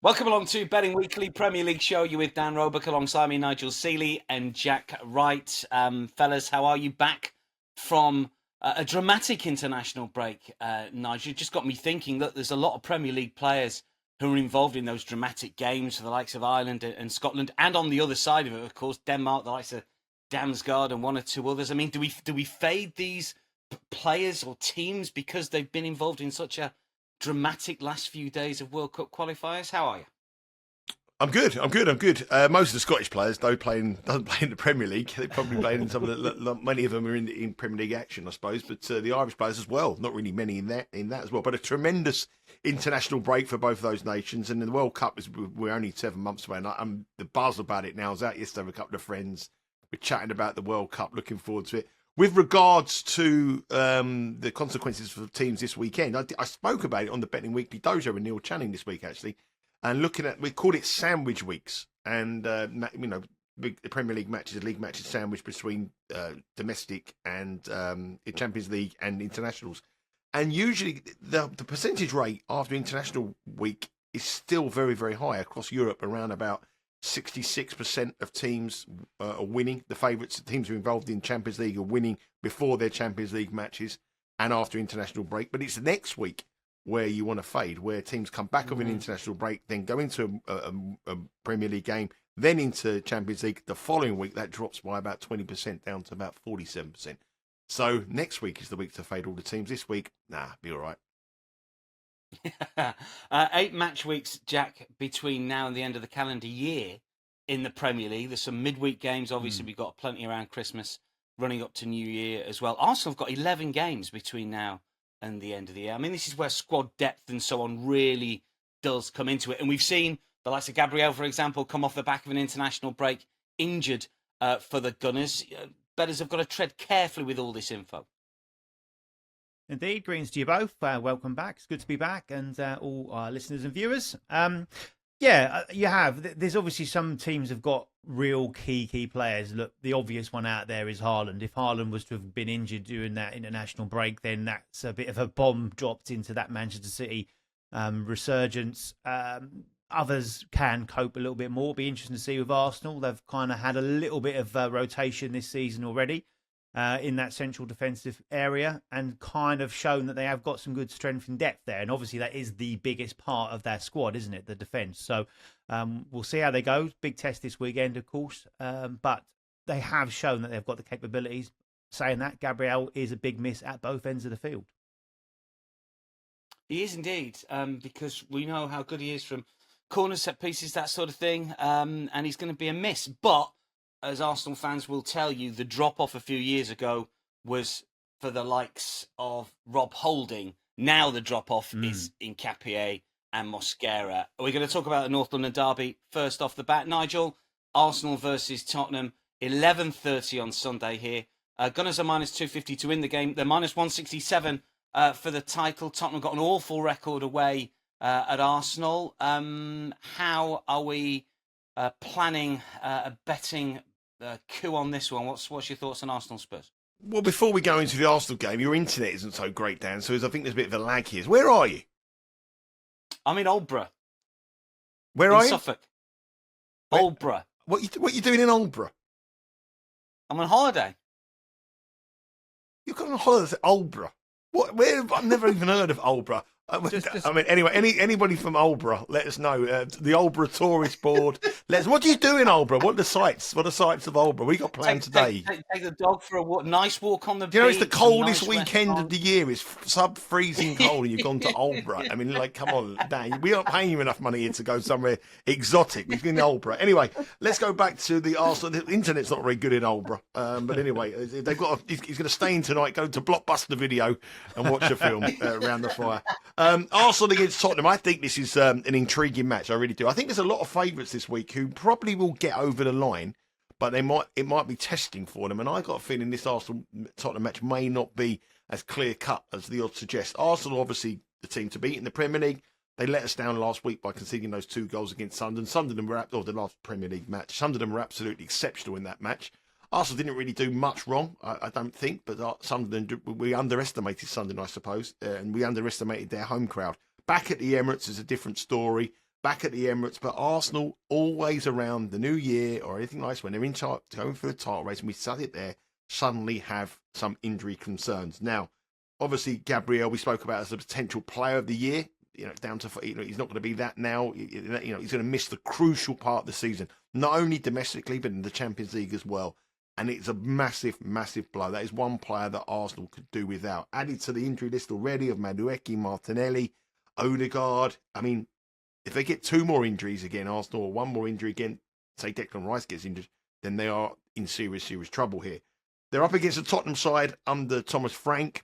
Welcome along to Betting Weekly Premier League show. You're with Dan Roebuck alongside me, Nigel Seeley and Jack Wright. Fellas, how are you? Back from a dramatic international break, Nigel. It just got me thinking that there's a lot of Premier League players who are involved in those dramatic games for the likes of Ireland and Scotland, and on the other side of it, of course, Denmark, the likes of Damsgaard and one or two others. I mean, do we fade these players or teams because they've been involved in such a dramatic last few days of World Cup qualifiers? How are you? I'm good. Most of the Scottish players doesn't play in the Premier League. They probably play in some of the many of them are in Premier League action, I suppose. But the Irish players as well. Not really many in that as well. But a tremendous international break for both of those nations. And the World Cup we're only 7 months away. And I'm the buzz about it now. I was out yesterday with a couple of friends. We're chatting about the World Cup. Looking forward to it. With regards to the consequences for teams this weekend, I spoke about it on the Betting Weekly Dojo with Neil Channing this week, actually. And looking at, we called it sandwich weeks. And, the Premier League matches, league matches sandwiched between domestic and Champions League and internationals. And usually the percentage rate after international week is still very, very high across Europe, around about 66% of teams are winning. The favourites, teams who are involved in Champions League, are winning before their Champions League matches and after international break. But it's next week where you want to fade, where teams come back of an international break, then go into a Premier League game, then into Champions League. The following week, that drops by about 20% down to about 47%. So next week is the week to fade all the teams. This week, be all right. 8 match weeks, Jack, between now and the end of the calendar year in the Premier League. There's some midweek games. Obviously, we've got plenty around Christmas, running up to New Year as well. Arsenal have got 11 games between now and the end of the year. I mean, this is where squad depth and so on really does come into it. And we've seen the likes of Gabriel, for example, come off the back of an international break, injured for the Gunners. Bettors have got to tread carefully with all this info. Indeed, greetings to you both. Welcome back. It's good to be back, and all our listeners and viewers. You have. There's obviously some teams have got real key players. Look, the obvious one out there is Haaland. If Haaland was to have been injured during that international break, then that's a bit of a bomb dropped into that Manchester City resurgence. Others can cope a little bit more. Be interesting to see with Arsenal. They've kind of had a little bit of rotation this season already. In that central defensive area, and kind of shown that they have got some good strength and depth there. And obviously that is the biggest part of their squad, isn't it? The defence. So we'll see how they go. Big test this weekend, of course. But they have shown that they've got the capabilities. Saying that, Gabriel is a big miss at both ends of the field. He is indeed, because we know how good he is from corners, set pieces, that sort of thing. And he's going to be a miss. But as Arsenal fans will tell you, the drop-off a few years ago was for the likes of Rob Holding. Now the drop-off is Nketiah and Mosquera. We're going to talk about the North London derby first off the bat. Nigel, Arsenal versus Tottenham, 11:30 on Sunday here. Gunners are minus 250 to win the game. They're minus 167 for the title. Tottenham got an awful record away at Arsenal. How are we planning a betting coup on this one? What's your thoughts on Arsenal Spurs? Well, before we go into the Arsenal game, your internet isn't so great, Dan, so I think there's a bit of a lag here. Where are you? I'm in Aldborough. Where are you? Suffolk. Aldborough. What you doing in Aldborough? I'm on holiday. You've got on holiday to Aldborough? Where? I've never even heard of Aldborough. Anyway, anybody from Aldborough, let us know. The Aldborough Tourist Board. What do you do in Aldborough? What are the sights? What are the sights of Aldborough? We got planned today. Take the dog for a nice walk on the beach. You know, it's the coldest weekend of the year. It's sub-freezing cold, and you've gone to Aldborough. I mean, come on, Dan. We aren't paying you enough money here to go somewhere exotic. We've been in Aldborough. Anyway, let's go back to the Arsenal. The internet's not very good in Aldborough, but anyway, they've got. He's going to stay in tonight. Go to Blockbuster Video and watch a film around the fire. Arsenal against Tottenham. I think this is an intriguing match. I really do. I think there's a lot of favourites this week who probably will get over the line, but it might be testing for them. And I got a feeling this Arsenal-Tottenham match may not be as clear-cut as the odds suggest. Arsenal, obviously, the team to beat in the Premier League. They let us down last week by conceding those 2 goals against Sunderland. Sunderland were the last Premier League match. Sunderland were absolutely exceptional in that match. Arsenal didn't really do much wrong, I don't think, but Sunderland, we underestimated Sunderland, I suppose, and we underestimated their home crowd. Back at the Emirates is a different story. back at the Emirates, but Arsenal always around the new year or anything like this, when they're in going for the title race, and we sat it there, suddenly have some injury concerns. Now, obviously, Gabriel, we spoke about as a potential player of the year. Down to, he's not going to be that now. He's going to miss the crucial part of the season, not only domestically, but in the Champions League as well. And it's a massive, massive blow. That is one player that Arsenal could do without. Added to the injury list already of Madueke, Martinelli, Odegaard. I mean, if they get 2 more injuries again, Arsenal, or 1 more injury again, say Declan Rice gets injured, then they are in serious, serious trouble here. They're up against the Tottenham side under Thomas Frank,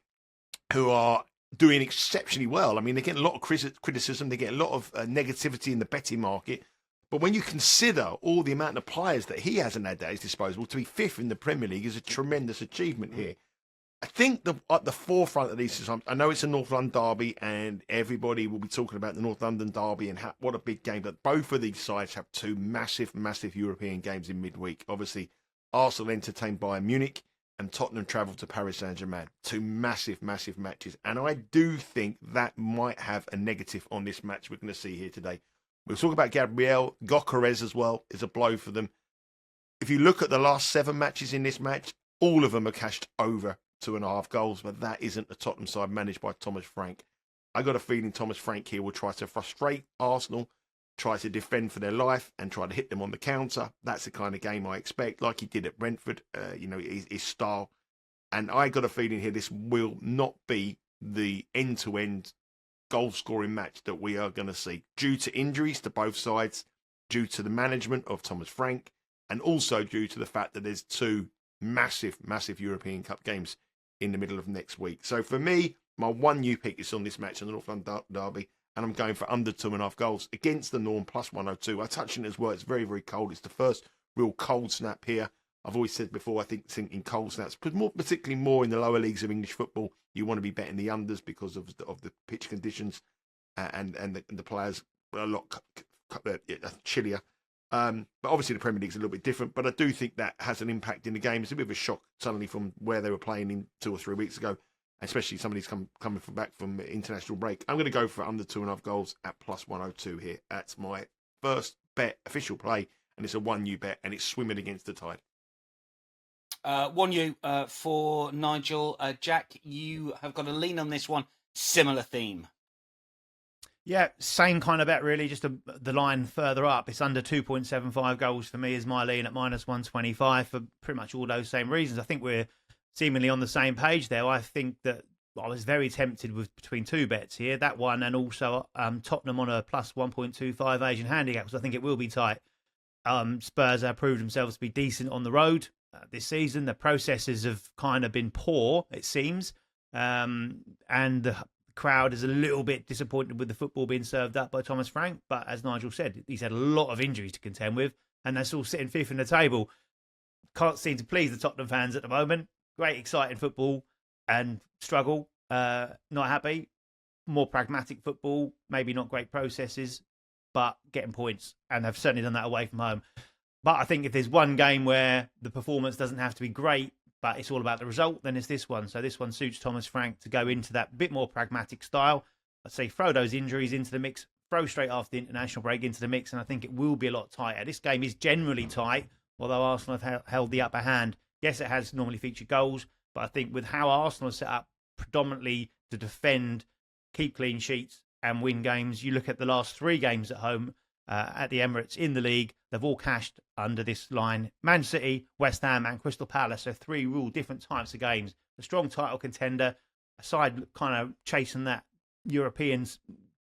who are doing exceptionally well. I mean, they get a lot of criticism. They get a lot of negativity in the betting market. But when you consider all the amount of players that he hasn't had at his disposal, to be 5th in the Premier League is a tremendous achievement here. I think at the forefront of these, I know it's a North London derby and everybody will be talking about the North London derby and what a big game. But both of these sides have 2 massive, massive European games in midweek. Obviously, Arsenal entertained Bayern Munich and Tottenham travel to Paris Saint-Germain. 2 massive, massive matches. And I do think that might have a negative on this match we're going to see here today. We'll talk about Gabriel. Gyökeres as well is a blow for them. If you look at the last 7 matches in this match, all of them are cashed over 2.5 goals, but that isn't the Tottenham side managed by Thomas Frank. I got a feeling Thomas Frank here will try to frustrate Arsenal, try to defend for their life and try to hit them on the counter. That's the kind of game I expect, like he did at Brentford, his style. And I got a feeling here this will not be the end-to-end goal-scoring match that we are going to see, due to injuries to both sides, due to the management of Thomas Frank, and also due to the fact that there's 2 massive, massive European Cup games in the middle of next week. So for me, my 1 new pick is on this match in the North London derby, and I'm going for under 2.5 goals against the norm, plus 102. I touched on it as well. It's very, very cold. It's the first real cold snap here. I've always said before, I think in cold snaps, but particularly more in the lower leagues of English football, you want to be betting the unders because of the pitch conditions and the players are a lot chillier. But obviously the Premier League's a little bit different, but I do think that has an impact in the game. It's a bit of a shock suddenly from where they were playing in 2 or 3 weeks ago, especially somebody's coming back from international break. I'm going to go for under 2.5 goals at plus 102 here. That's my first bet, official play, and it's a 1U bet, and it's swimming against the tide. 1U for Nigel. Jack, you have got a lean on this one. Similar theme. Yeah, same kind of bet, really. Just the line further up. It's under 2.75 goals for me is my lean at minus 125 for pretty much all those same reasons. I think we're seemingly on the same page there. I think that I was very tempted with between 2 bets here. That one and also Tottenham on a plus 1.25 Asian handicap, because I think it will be tight. Spurs have proved themselves to be decent on the road this season. The processes have kind of been poor, it seems. And the crowd is a little bit disappointed with the football being served up by Thomas Frank. But as Nigel said, he's had a lot of injuries to contend with, and they're still sitting 5th in the table. Can't seem to please the Tottenham fans at the moment. Great, exciting football and struggle. Not happy. More pragmatic football, maybe not great processes, but getting points, and they've certainly done that away from home. But I think if there's one game where the performance doesn't have to be great, but it's all about the result, then it's this one. So this one suits Thomas Frank to go into that bit more pragmatic style. I'd say throw those injuries into the mix, throw straight after the international break into the mix, and I think it will be a lot tighter. This game is generally tight, although Arsenal have held the upper hand. Yes, it has normally featured goals, but I think with how Arsenal are set up predominantly to defend, keep clean sheets, and win games, you look at the last 3 games at home at the Emirates in the league, they've all cashed under this line. Man City, West Ham and Crystal Palace, so 3 real different types of games. A strong title contender, a side kind of chasing that European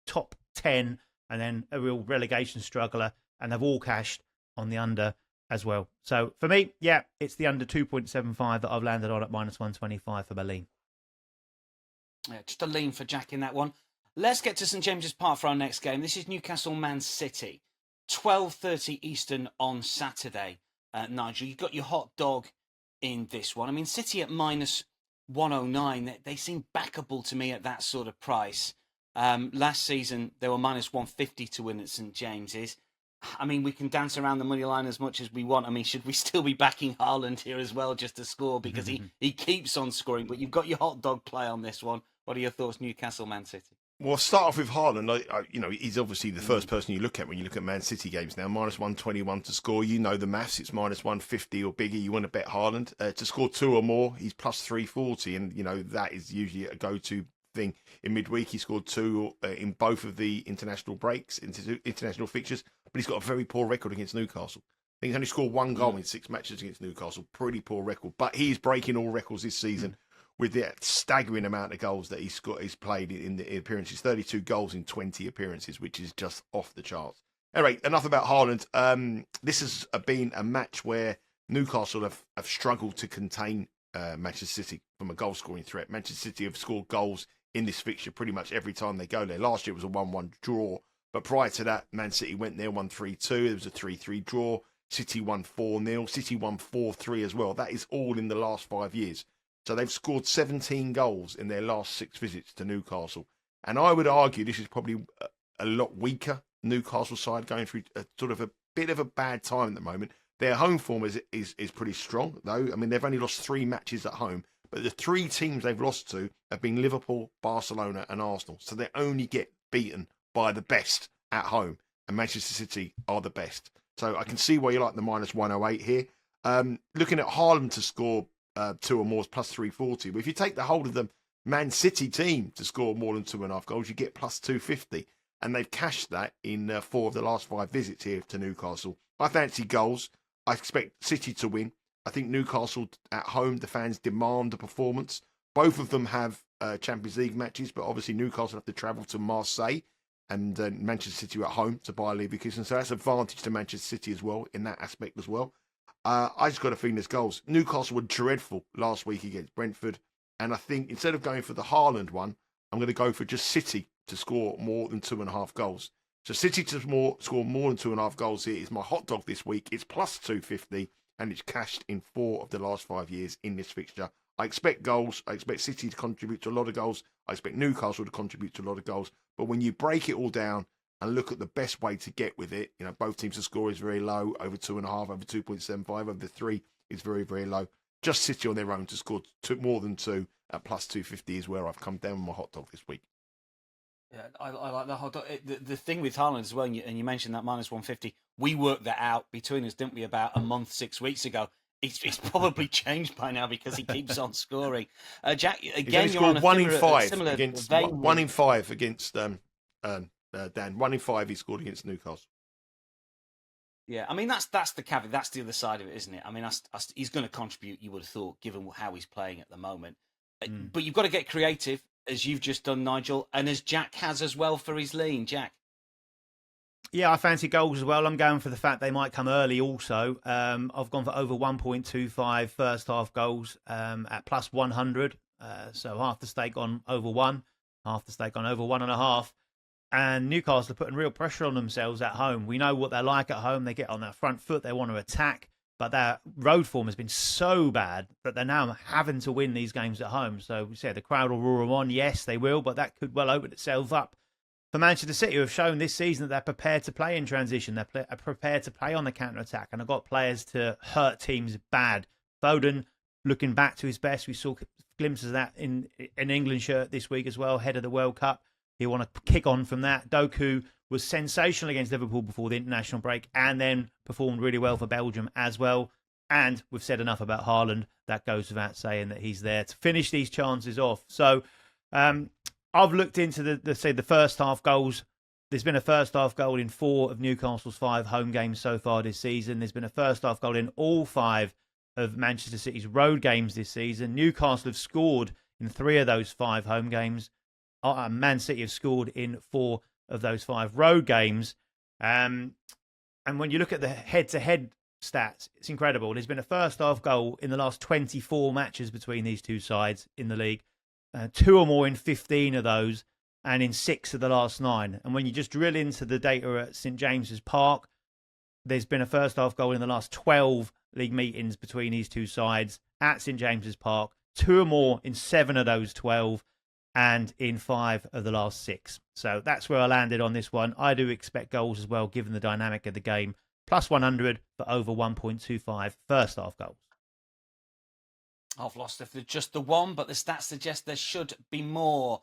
top 10, and then a real relegation struggler, and they've all cashed on the under as well. So for me, yeah, it's the under 2.75 that I've landed on at minus 125 for Berlin. Yeah, just a lean for Jack in that one. Let's get to St James's Park for our next game. This is Newcastle Man City. 12:30 Eastern on Saturday. Nigel, you've got your hot dog in this one. I mean, City at minus 109, they seem backable to me at that sort of price. Last season, they were minus 150 to win at St James's. I mean, we can dance around the money line as much as we want. I mean, should we still be backing Haaland here as well just to score? Because he keeps on scoring. But you've got your hot dog play on this one. What are your thoughts, Newcastle Man City? Well, start off with Haaland. He's obviously the first person you look at when you look at Man City games now. -121 to score. You know the maths. It's -150 or bigger. You want to bet Haaland. To score 2 or more, he's +340. And, that is usually a go-to thing. In midweek, he scored 2 in both of the international breaks, international fixtures. But he's got a very poor record against Newcastle. I think he's only scored 1 goal in 6 matches against Newcastle. Pretty poor record. But he is breaking all records this season. With the staggering amount of goals that he's played in the appearances, 32 goals in 20 appearances, which is just off the charts. Anyway, enough about Haaland. This has been a match where Newcastle have struggled to contain Manchester City from a goal scoring threat. Manchester City have scored goals in this fixture pretty much every time they go there. Last year it was a 1-1 draw, but prior to that, Man City went there, won 3-2. There was a 3-3 draw. City won 4-0. City won 4-3 as well. That is all in the last 5 years. So they've scored 17 goals in their last 6 visits to Newcastle. And I would argue this is probably a lot weaker Newcastle side going through sort of a bit of a bad time at the moment. Their home form is pretty strong, though. I mean, they've only lost 3 matches at home, but the 3 teams they've lost to have been Liverpool, Barcelona and Arsenal. So they only get beaten by the best at home. And Manchester City are the best. So I can see why you like the -108 here. Looking at Haaland to score 2 or more is +340. But if you take the whole of the Man City team to score more than 2.5 goals, you get +250. And they've cashed that in 4 of the last 5 visits here to Newcastle. I fancy goals. I expect City to win. I think Newcastle at home, the fans demand a performance. Both of them have Champions League matches, but obviously Newcastle have to travel to Marseille and Manchester City are at home to Bayer Leverkusen. So that's an advantage to Manchester City as well in that aspect as well. I just got a feeling there's goals. Newcastle were dreadful last week against Brentford. And I think instead of going for the Haaland one, I'm going to go for just City to score more than 2.5 goals. So City to score more than 2.5 goals here is my hot dog this week. It's +250 and it's cashed in 4 of the last 5 years in this fixture. I expect goals. I expect City to contribute to a lot of goals. I expect Newcastle to contribute to a lot of goals. But when you break it all down and look at the best way to get with it, both teams to score is very low, over 2.5, over 2.75, over 3 is very, very low. Just City on their own to score more than 2 at +250 is where I've come down with my hot dog this week. Yeah, I like the hot dog. The thing with Haaland as well, and you mentioned that -150, we worked that out between us, didn't we, about a month, 6 weeks ago. It's probably changed by now because he keeps on scoring. Jack, again, you're on a 1 in 5 similar against vein. 1 in 5 against Dan. 1 in 5 he scored against Newcastle. Yeah, I mean that's the caveat. That's the other side of it, isn't it? I mean, he's going to contribute. You would have thought, given how he's playing at the moment. But you've got to get creative, as you've just done, Nigel, and as Jack has as well for his lean. Jack. Yeah, I fancy goals as well. I'm going for the fact they might come early also. I've gone for over 1.25 first half goals at +100. So half the stake on over 1, half the stake on over 1.5. And Newcastle are putting real pressure on themselves at home. We know what they're like at home. They get on their front foot. They want to attack. But their road form has been so bad that they're now having to win these games at home. So we say the crowd will roar them on. Yes, they will. But that could well open itself up for Manchester City, who have shown this season that they're prepared to play in transition. They're prepared to play on the counter-attack. And have got players to hurt teams bad. Foden, looking back to his best. We saw glimpses of that in an England shirt this week as well, ahead of the World Cup. He'll want to kick on from that. Doku was sensational against Liverpool before the international break and then performed really well for Belgium as well. And we've said enough about Haaland. That goes without saying that he's there to finish these chances off. So I've looked into the first half goals. There's been a first half goal in 4 of Newcastle's 5 home games so far this season. There's been a first half goal in all 5 of Manchester City's road games this season. Newcastle have scored in 3 of those 5 home games. Man City have scored in 4 of those 5 road games. And when you look at the head-to-head stats, it's incredible. There's been a first-half goal in the last 24 matches between these two sides in the league. 2 or more in 15 of those, and in 6 of the last 9. And when you just drill into the data at St James's Park, there's been a first-half goal in the last 12 league meetings between these two sides at St James's Park. 2 or more in 7 of those 12. And in 5 of the last 6. So that's where I landed on this one. I do expect goals as well, given the dynamic of the game. +100 for over 1.25 first half goals. I've lost if there's just the one, but the stats suggest there should be more.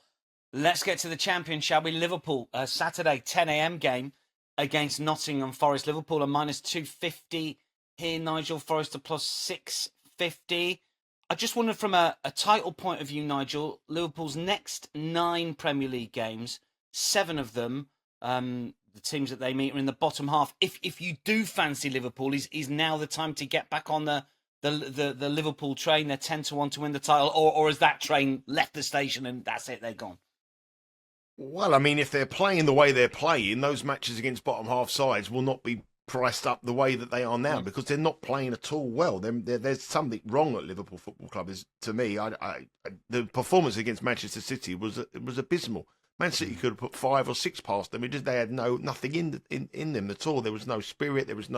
Let's get to the champion, shall we? Liverpool, Saturday 10 a.m. game against Nottingham Forest. Liverpool are minus 250 here. Nigel, Forest are plus 650. I just wondered from a title point of view, Nigel, Liverpool's next 9 Premier League games, 7 of them, the teams that they meet are in the bottom half. If you do fancy Liverpool, is now the time to get back on the Liverpool train? They're 10-1 to win the title, or has that train left the station and that's it, they're gone? Well, I mean, if they're playing the way they're playing, those matches against bottom half sides will not be priced up the way that they are now because they're not playing at all well. There's something wrong at Liverpool Football Club. To me, the performance against Manchester City was abysmal. Man City could have put 5 or 6 past them. They had nothing in them at all. There was no spirit. There was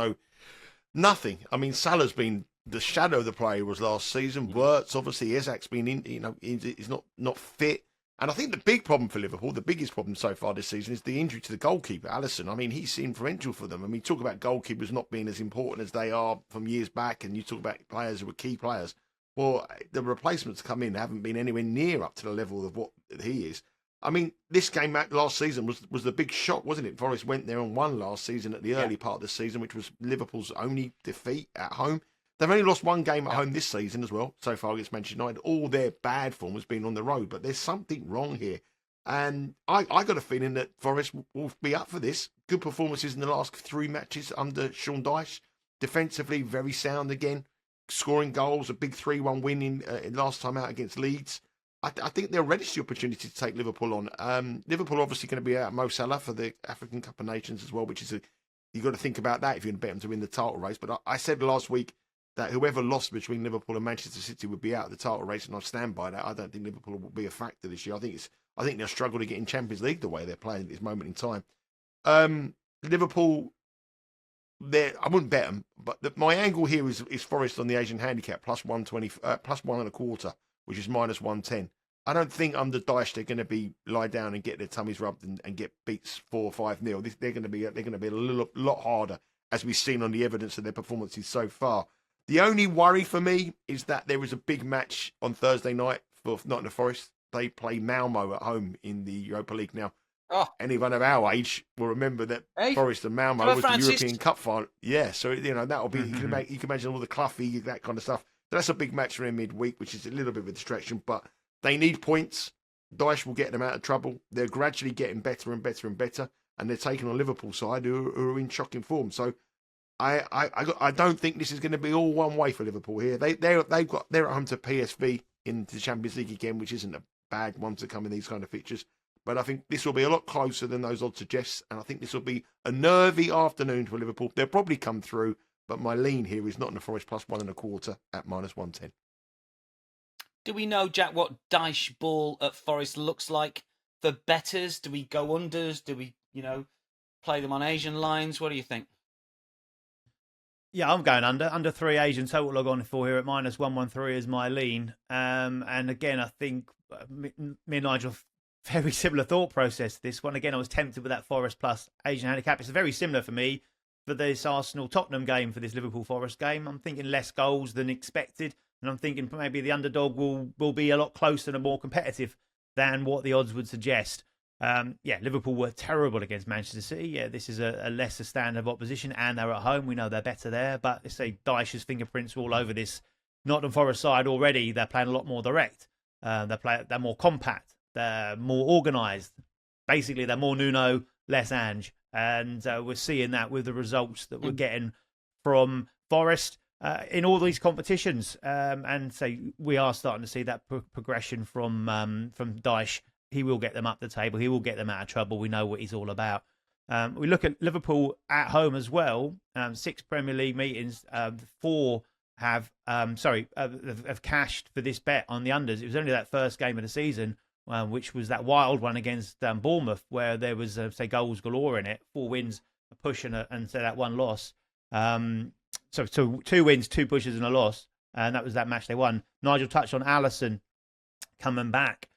nothing. I mean, Salah's been the shadow of the player he was last season. Wirtz, obviously, Isak's been he's not fit. And I think the big problem for Liverpool, the biggest problem so far this season, is the injury to the goalkeeper, Alisson. I mean, he's influential for them. I mean, talk about goalkeepers not being as important as they are from years back, and you talk about players who were key players. Well, the replacements come in haven't been anywhere near up to the level of what he is. I mean, this game back last season was the big shock, wasn't it? Forest went there and won last season at the early part of the season, which was Liverpool's only defeat at home. They've only lost 1 game at home this season as well, so far against Manchester United. All their bad form has been on the road, but there's something wrong here. And I got a feeling that Forest will be up for this. Good performances in the last 3 matches under Sean Dyche. Defensively, very sound again. Scoring goals, a big 3-1 win in last time out against Leeds. I think they'll relish the opportunity to take Liverpool on. Liverpool obviously going to be out Mo Salah for the African Cup of Nations as well, which is you've got to think about that if you're going to bet them to win the title race. But I said last week that whoever lost between Liverpool and Manchester City would be out of the title race, and I stand by that. I don't think Liverpool will be a factor this year. I think they'll struggle to get in Champions League the way they're playing at this moment in time. Liverpool, I wouldn't bet them, but my angle here is Forest on the Asian handicap plus 120, plus 1.25, which is minus 110. I don't think under Dyche they're going to lie down and get their tummies rubbed and get beats 4 or 5-0. They're going to be a lot harder, as we've seen on the evidence of their performances so far. The only worry for me is that there is a big match on Thursday night for Nottingham Forest. They play Malmo at home in the Europa League. Now, anyone of our age will remember that Forest and Malmo was the European Cup final. Yeah, so that'll be. You can imagine all the Cloughie, that kind of stuff. So that's a big match for them midweek, which is a little bit of a distraction, but they need points. Dyche will get them out of trouble. They're gradually getting better and better and better, and they're taking on Liverpool side who are in shocking form. So I don't think this is going to be all one way for Liverpool here. They're at home to PSV in the Champions League again, which isn't a bad one to come in these kind of fixtures. But I think this will be a lot closer than those odds suggest, and I think this will be a nervy afternoon for Liverpool. They'll probably come through, but my lean here is Nottingham Forest plus 1.25 at minus 110. Do we know, Jack, what Dyche ball at Forest looks like for betters? Do we go unders? Do we, play them on Asian lines? What do you think? Yeah, I'm going under 3 Asian total log on for here at minus 113 is my lean. And again, I think me and Nigel, very similar thought process to this one. Again, I was tempted with that Forest plus Asian handicap. It's very similar for me for this Arsenal-Tottenham game, for this Liverpool-Forest game. I'm thinking less goals than expected. And I'm thinking maybe the underdog will be a lot closer and more competitive than what the odds would suggest. Liverpool were terrible against Manchester City. Yeah, this is a lesser standard of opposition, and they're at home. We know they're better there. But let's say Dyche's fingerprints are all over this Nottingham Forest side already. They're playing a lot more direct. They're more compact. They're more organised. Basically, they're more Nuno, less Ange. And we're seeing that with the results that we're getting from Forest in all these competitions. And so we are starting to see that progression from Dyche. He will get them up the table. He will get them out of trouble. We know what he's all about. We look at Liverpool at home as well. 6 Premier League meetings. 4 have cashed for this bet on the unders. It was only that first game of the season, which was that wild one against Bournemouth, where there was goals galore in it. 4 wins, a push and that 1 loss. So 2 wins, 2 pushes and a loss, and that was that match they won. Nigel touched on Alisson coming back.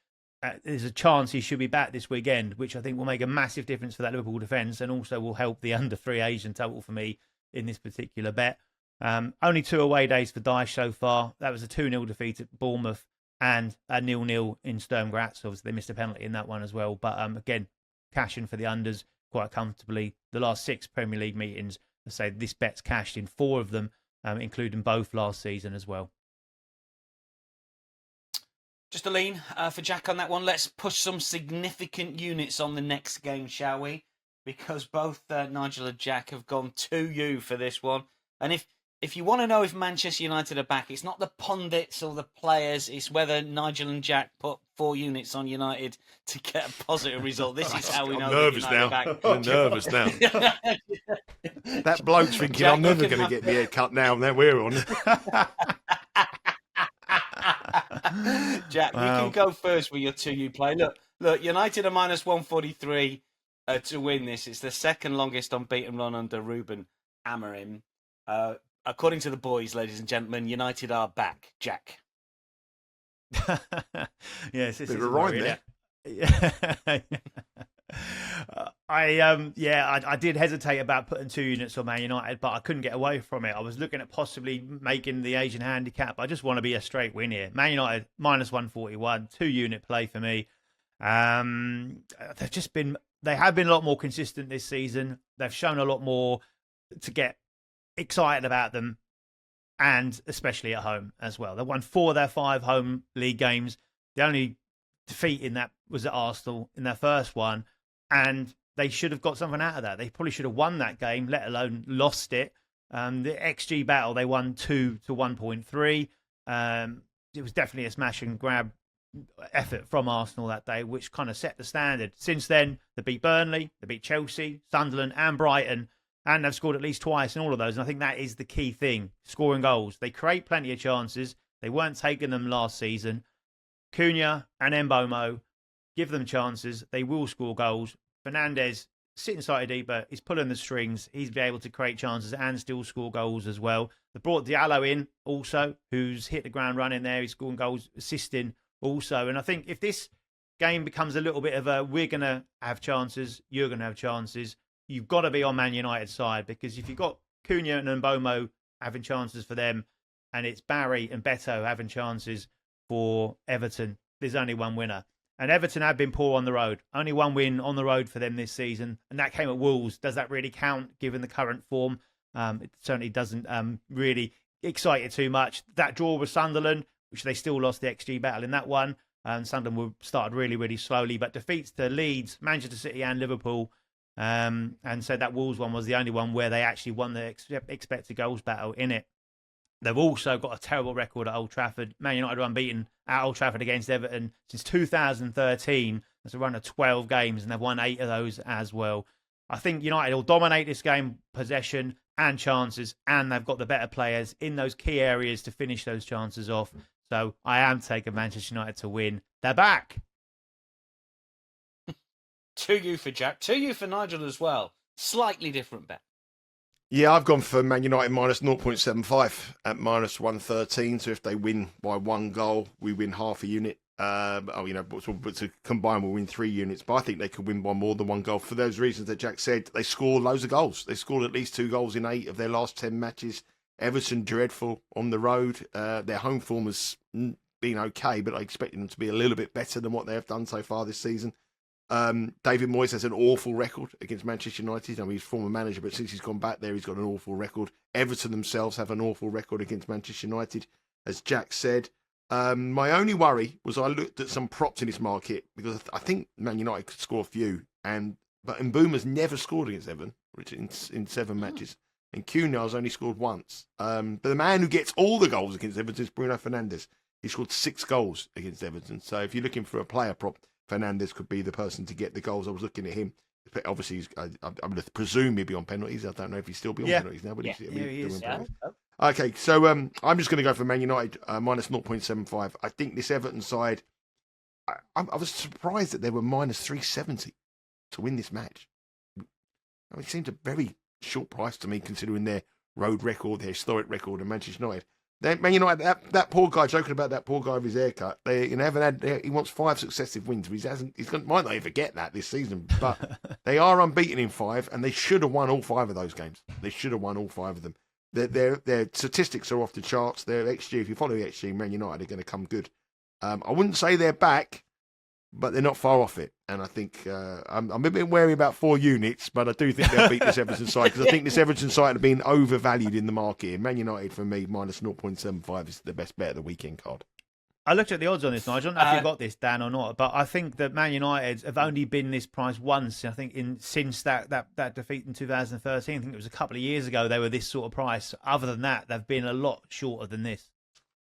There's a chance he should be back this weekend, which I think will make a massive difference for that Liverpool defence, and also will help the under 3 Asian total for me in this particular bet. Only 2 away days for Dyche so far. That was a 2-0 defeat at Bournemouth and a 0-0 in Sturm Graz. Obviously, they missed a penalty in that one as well. But again, cash in for the unders quite comfortably. The last 6 Premier League meetings, I say this bet's cashed in 4 of them, including both last season as well. Just a lean for Jack on that one. Let's push some significant units on the next game, shall we? Because both Nigel and Jack have gone to you for this one. And if you want to know if Manchester United are back, it's not the pundits or the players, it's whether Nigel and Jack put 4 units on United to get a positive result. This is how we know that United are back. I'm nervous now. That bloke's thinking, Jack, I'm never going to get my head cut now, and then we're on. Jack, wow. You can go first with your 2 you play. Look, United are minus 143 to win this. It's the second longest unbeaten run under Ruben Amorim. According to the boys, ladies and gentlemen, United are back. Jack. Yes, this is right there. I did hesitate about putting 2 units on Man United, but I couldn't get away from it. I was looking at possibly making the Asian handicap. I just want to be a straight win here. Man United minus 141, 2 unit play for me. They have been a lot more consistent this season. They've shown a lot more to get excited about them, and especially at home as well. They won 4 of their 5 home league games. The only defeat in that was at Arsenal in their first one, and they should have got something out of that. They probably should have won that game, let alone lost it. The XG battle, they won 2 to 1.3. It was definitely a smash and grab effort from Arsenal that day, which kind of set the standard. Since then, they beat Burnley, they beat Chelsea, Sunderland and Brighton, and they've scored at least twice in all of those. And I think that is the key thing, scoring goals. They create plenty of chances. They weren't taking them last season. Cunha and Mbomo, give them chances. They will score goals. Fernandes, sitting slightly deeper, he's pulling the strings. He's been able to create chances and still score goals as well. They brought Diallo in also, who's hit the ground running there. He's scoring goals, assisting also. And I think if this game becomes a little bit of a, we're going to have chances, you're going to have chances, you've got to be on Man United's side, because if you've got Cunha and Mbomo having chances for them, and it's Barry and Beto having chances for Everton, there's only one winner. And Everton have been poor on the road. Only one win on the road for them this season, and that came at Wolves. Does that really count, given the current form? It certainly doesn't really excite it too much. That draw with Sunderland, which they still lost the XG battle in that one. Sunderland started really, really slowly, but defeats to Leeds, Manchester City and Liverpool. And so that Wolves one was the only one where they actually won the expected goals battle in it. They've also got a terrible record at Old Trafford. Man United are unbeaten at Old Trafford against Everton since 2013. That's a run of 12 games, and they've won 8 of those as well. I think United will dominate this game, possession and chances, and they've got the better players in those key areas to finish those chances off. So I am taking Manchester United to win. They're back. 2 you for Jack, 2 you for Nigel as well. Slightly different bet. Yeah, I've gone for Man United minus 0.75 at minus 113. So if they win by 1 goal, we win half a unit. But to combine, we'll win 3 units. But I think they could win by more than 1 goal for those reasons that Jack said. They score loads of goals. They scored at least 2 goals in 8 of their last 10 matches. Everton dreadful on the road. Their home form has been okay, but I expect them to be a little bit better than what they have done so far this season. David Moyes has an awful record against Manchester United. I mean, he's former manager, but since he's gone back there, he's got an awful record. Everton themselves have an awful record against Manchester United, as Jack said. My only worry was I looked at some props in this market, because I think Man United could score a few, but Mbeumo's never scored against Everton in 7 matches, and Cunha's only scored once. But the man who gets all the goals against Everton is Bruno Fernandes. He scored 6 goals against Everton. So if you're looking for a player prop, Fernandes could be the person to get the goals. I was looking at him. Obviously, I'm going to presume he'll be on penalties. I don't know if he's still be on penalties now. But he is. Okay, so I'm just going to go for Man United minus 0.75. I think this Everton side, I was surprised that they were minus 370 to win this match. I mean, it seems a very short price to me, considering their road record, their historic record, and Manchester United. Man United, that poor guy, joking about that poor guy with his haircut. He wants 5 successive wins. But might not even get that this season. But they are unbeaten in 5, and they should have won all 5 of those games. They should have won all 5 of them. Their statistics are off the charts. Their XG, if you follow the XG, Man United are going to come good. I wouldn't say they're back, but they're not far off it. And I think I'm a bit wary about 4 units, but I do think they'll beat this Everton side because I think this Everton side have been overvalued in the market. Man United, for me, minus 0.75 is the best bet of the weekend card. I looked at the odds on this, Nigel. I don't know if you got this, Dan, or not, but I think that Man United have only been this price once. I think since that defeat in 2013. I think it was a couple of years ago they were this sort of price. Other than that, they've been a lot shorter than this.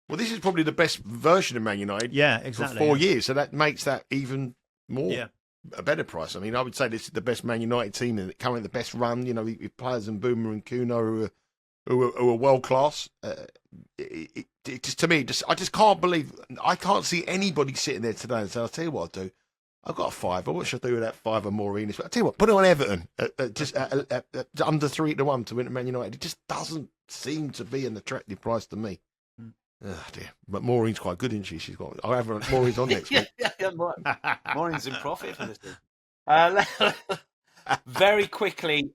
Well, this is probably the best version of Man United exactly, for 4 years, so that makes that even more a better price. I mean, I would say this is the best Man United team and currently the best run. You know, with players in Boomer and Kuno who are world class. It just, to me, I just can't believe, I can't see anybody sitting there today and say, I'll tell you what I'll do. I've got a 5. What should I do with that 5 or more? I'll tell you what, put it on Everton just under 3-1 to win at Man United. It just doesn't seem to be an attractive price to me. Oh dear, but Maureen's quite good, isn't she? She's got. I'll have her. Maureen's on next week. Maureen's in profit for this thing. Very quickly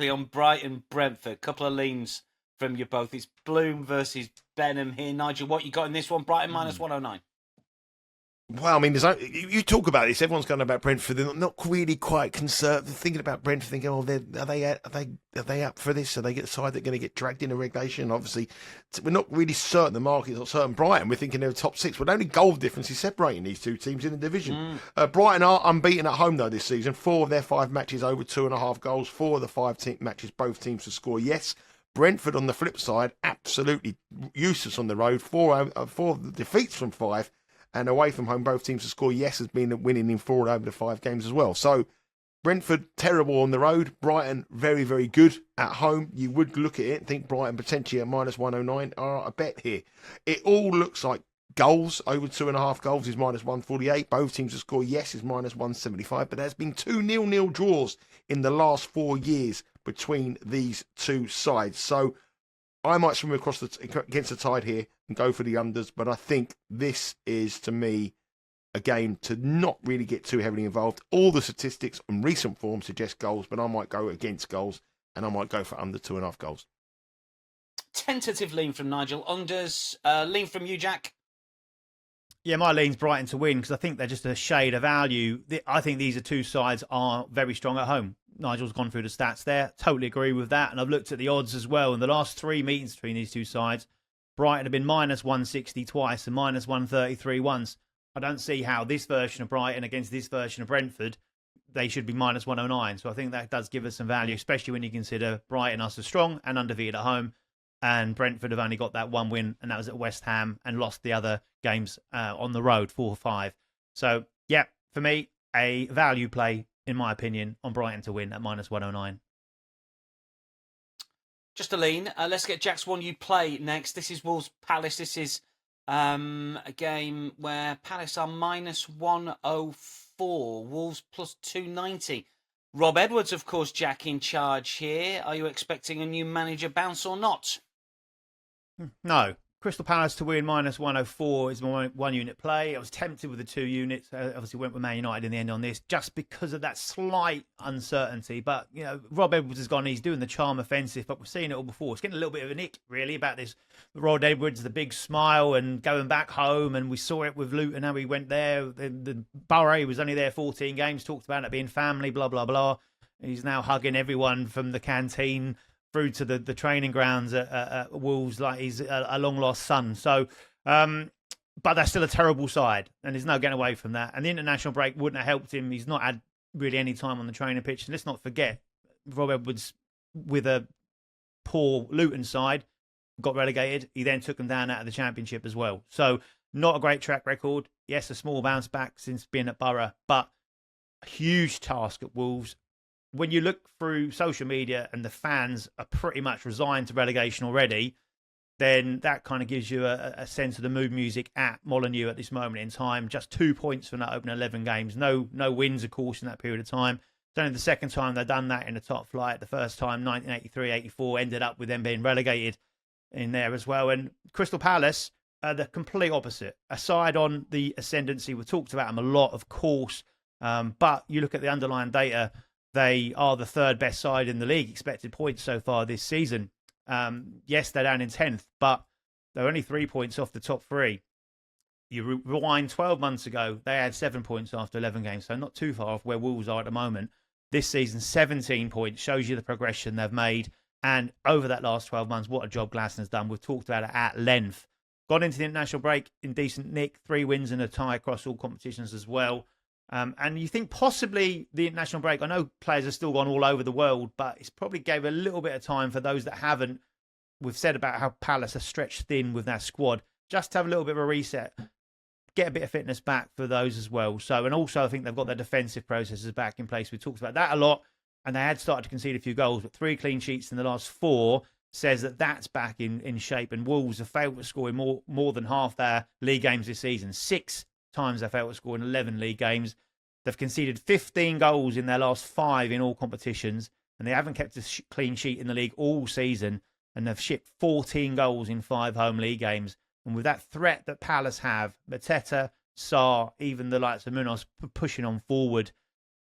on Brighton Brentford. Couple of leans from you both. It's Bloom versus Benham here. Nigel, what you got in this one? Brighton minus 109. Well, I mean, you talk about this. Everyone's going about Brentford. They're not really quite concerned. They're thinking about Brentford, thinking, "Oh, are they up for this? Are they the side that are going to get dragged into relegation?" Obviously, we're not really certain. The market's not certain. Brighton, we're thinking they're top 6. But only goal difference is separating these two teams in the division. Brighton are unbeaten at home though this season. 4 of their 5 matches over 2.5 goals. 4 of the 5 matches both teams to score. Yes. Brentford on the flip side, absolutely useless on the road. 4 defeats from 5. And away from home, both teams to score. Yes, has been winning in 4 over the 5 games as well. So Brentford, terrible on the road. Brighton, very, very good at home. You would look at it and think Brighton potentially at minus 109 are a bet here. It all looks like goals. Over 2.5 goals is minus 148. Both teams to score. Yes, is minus 175. But there's been 2 0-0 draws in the last 4 years between these two sides. So I might swim across against the tide here and go for the unders, but I think this is, to me, a game to not really get too heavily involved. All the statistics and recent form suggest goals, but I might go against goals, and I might go for under 2.5 goals. Tentative lean from Nigel. Unders. Lean from you, Jack. Yeah, my lean's Brighton to win because I think they're just a shade of value. I think these are two sides are very strong at home. Nigel's gone through the stats there. Totally agree with that. And I've looked at the odds as well. In the last 3 meetings between these two sides, Brighton have been minus 160 twice and minus 133 once. I don't see how this version of Brighton against this version of Brentford, they should be minus 109. So I think that does give us some value, especially when you consider Brighton are so strong and undefeated at home. And Brentford have only got that 1 win, and that was at West Ham, and lost the other games on the road, 4-5. So, yeah, for me, a value play, in my opinion, on Brighton to win at minus 109. Just a lean. Let's get Jack's one you play next. This is Wolves Palace. This is a game where Palace are minus 104. Wolves plus 290. Rob Edwards, of course, Jack, in charge here. Are you expecting a new manager bounce or not? No. Crystal Palace to win minus 104 is my 1 unit play. I was tempted with the 2 units. Obviously went with Man United in the end on this just because of that slight uncertainty. But, you know, Rob Edwards has gone, he's doing the charm offensive, but we've seen it all before. It's getting a little bit of an ick, really, about this. Rob Edwards, the big smile and going back home. And we saw it with Luton, how he went there. The Borough, he was only there 14 games, talked about it being family, blah, blah, blah. He's now hugging everyone from the canteen through to the training grounds at Wolves like he's a long-lost son. So, but that's still a terrible side, and there's no getting away from that. And the international break wouldn't have helped him. He's not had really any time on the training pitch. And let's not forget, Rob Edwards, with a poor Luton side, got relegated. He then took them down out of the Championship as well. So, not a great track record. Yes, a small bounce back since being at Borough, but a huge task at Wolves. When you look through social media and the fans are pretty much resigned to relegation already, then that kind of gives you a sense of the mood music at Molineux at this moment in time. Just 2 points from that opening 11 games. No wins, of course, in that period of time. It's only the second time they've done that in the top flight. The first time, 1983-84, ended up with them being relegated in there as well. And Crystal Palace, the complete opposite. A side on the ascendancy. We've talked about them a lot, of course. But you look at the underlying data, they are the 3rd best side in the league, expected points so far this season. Yes, they're down in 10th, but they're only 3 points off the top 3. you rewind 12 months ago, they had 7 points after 11 games, so not too far off where Wolves are at the moment. This season, 17 points, shows you the progression they've made. And over that last 12 months, what a job Glaston's done. We've talked about it at length. Got into the international break in decent nick, 3 wins and a tie across all competitions as well. And you think possibly the international break, I know players have still gone all over the world, but it's probably gave a little bit of time for those that haven't. We've said about how Palace are stretched thin with that squad. Just to have a little bit of a reset, get a bit of fitness back for those as well. So, and also I think they've got their defensive processes back in place. We talked about that a lot, and they had started to concede a few goals, but 3 clean sheets in the last 4 says that that's back in shape. And Wolves have failed to score in more than half their league games this season. 6 times they failed to score in 11 league games. They've conceded 15 goals in their last 5 in all competitions, and they haven't kept a clean sheet in the league all season, and they've shipped 14 goals in 5 home league games. And with that threat that Palace have, Mateta, Sarr, even the likes of Munoz pushing on forward,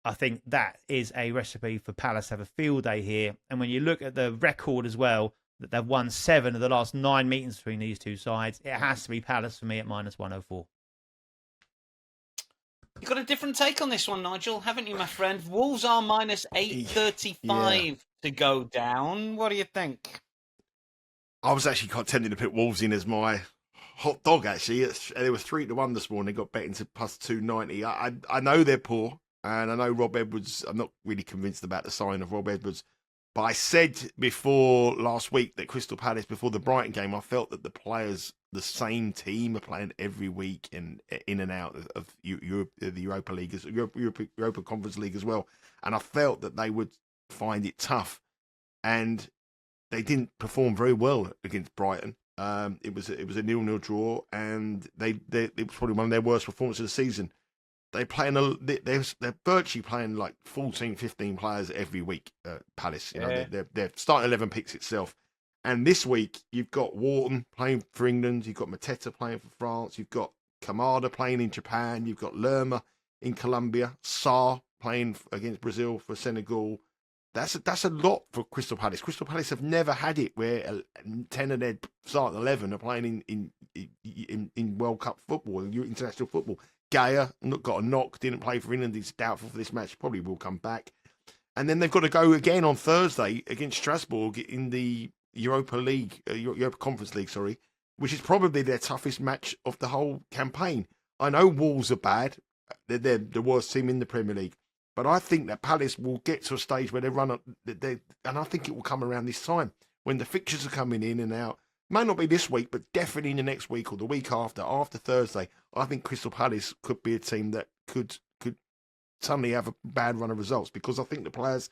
I think that is a recipe for Palace to have a field day here. And when you look at the record as well, that they've won 7 of the last 9 meetings between these two sides, it has to be Palace for me at -104. You've got a different take on this one, Nigel, haven't you, my friend? Wolves are -835 to go down. What do you think? I was actually quite tempted to put Wolves in as my hot dog, actually. They were 3-1 this morning. They got bet into +290. I know they're poor, and I know Rob Edwards. I'm not really convinced about the sign of Rob Edwards. But I said before last week that Crystal Palace, before the Brighton game, I felt that the players, the same team, are playing every week and in and out of Europe, the Europa League, Europa Conference League as well. And I felt that they would find it tough. And they didn't perform very well against Brighton. It was a 0-0 draw, and it was probably one of their worst performances of the season. They're virtually playing like 14, 15 players every week. Palace, you know, their starting 11 picks itself. And this week you've got Wharton playing for England, you've got Mateta playing for France, you've got Kamada playing in Japan, you've got Lerma in Colombia, Sarr playing against Brazil for Senegal. That's a lot for Crystal Palace. Crystal Palace have never had it where 10 of their starting 11 are playing in World Cup football, international football. Gaya got a knock, didn't play for England. He's doubtful for this match. Probably will come back. And then they've got to go again on Thursday against Strasbourg in the Europa League, Europa Conference League, sorry, which is probably their toughest match of the whole campaign. I know Wolves are bad. They're the worst team in the Premier League. But I think that Palace will get to a stage where they run up, and I think it will come around this time when the fixtures are coming in and out. May not be this week, but definitely in the next week or the week after Thursday. I think Crystal Palace could be a team that could suddenly have a bad run of results, because I think the players,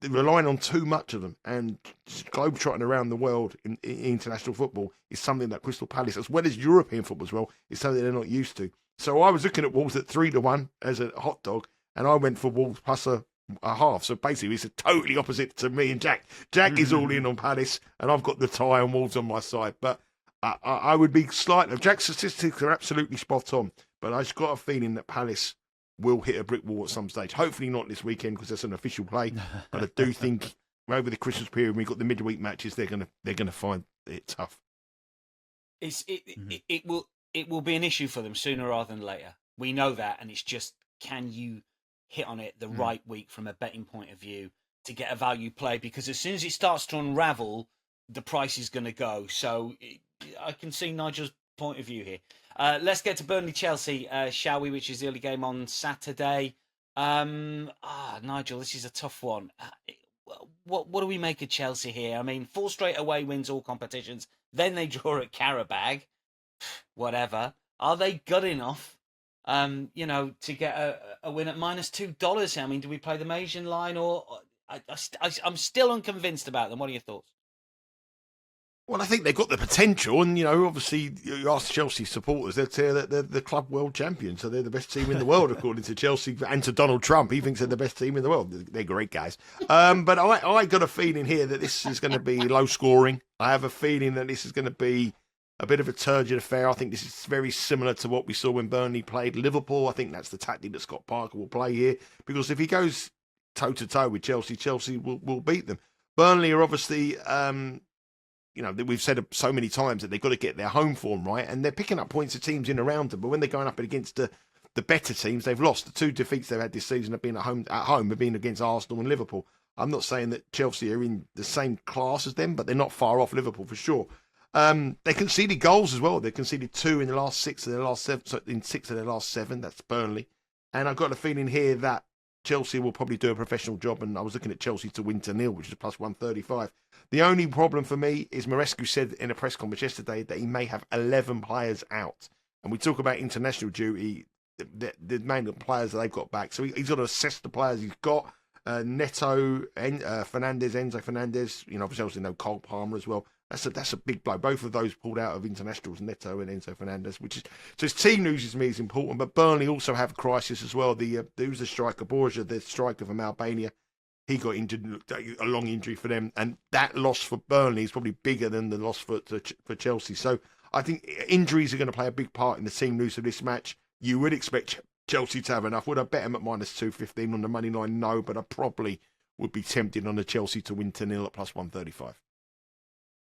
they're relying on too much of them, and globetrotting around the world in international football is something that Crystal Palace, as well as European football as well, is something they're not used to. So I was looking at Wolves at 3-1 as a hot dog, and I went for Wolves plus a half. So basically, it's a totally opposite to me and Jack. Jack is all in on Palace, and I've got the tie on Wolves on my side. But I would be slightly... Jack's statistics are absolutely spot on, but I've just got a feeling that Palace will hit a brick wall at some stage. Hopefully not this weekend, because that's an official play. But I do think over the Christmas period, when we've got the midweek matches, they're gonna find it tough. It will be an issue for them sooner rather than later. We know that, and it's just, can you hit on it the right week from a betting point of view to get a value play? Because as soon as it starts to unravel, the price is going to go. So I can see Nigel's point of view here. Let's get to Burnley-Chelsea, shall we, which is the early game on Saturday. Nigel, this is a tough one. What do we make of Chelsea here? I mean, 4 straight away wins all competitions. Then they draw at Karabag. Whatever. Are they good enough to get a win at -$2 here? I mean, do we play the Asian line, or I'm still unconvinced about them? What are your thoughts? Well, I think they've got the potential, and obviously, you ask Chelsea supporters, they'd say that they're the club world champions, so they're the best team in the world, according to Chelsea and to Donald Trump. He thinks they're the best team in the world. They're great guys. But I got a feeling here that this is going to be low scoring. I have a feeling that this is going to be a bit of a turgid affair. I think this is very similar to what we saw when Burnley played Liverpool. I think that's the tactic that Scott Parker will play here, because if he goes toe-to-toe with Chelsea, Chelsea will beat them. Burnley are obviously we've said so many times that they've got to get their home form right, and they're picking up points of teams in around them. But when they're going up against the better teams, they've lost. The 2 defeats they've had this season have been at home have been against Arsenal and Liverpool. I'm not saying that Chelsea are in the same class as them, but they're not far off Liverpool for sure. They conceded goals as well. They conceded 2 in the last 6 of their last 7. So in 6 of their last 7, that's Burnley. And I've got a feeling here that Chelsea will probably do a professional job. And I was looking at Chelsea to win 2-0, which is plus 135. The only problem for me is Marescu said in a press conference yesterday that he may have 11 players out. And we talk about international duty, the main players that they've got back. So he's got to assess the players he's got. Enzo Fernandez, for Chelsea, Cole Palmer as well. That's a big blow. Both of those pulled out of internationals, Neto and Enzo Fernandez, so his team news to me is important. But Burnley also have a crisis as well. Who's the striker? Borja, the striker from Albania, he got injured, a long injury for them, and that loss for Burnley is probably bigger than the loss for Chelsea. So I think injuries are going to play a big part in the team news of this match. You would expect Chelsea to have enough. Would I bet them at minus 215 on the money line? No, but I probably would be tempted on the Chelsea to win 2-0 at plus 135.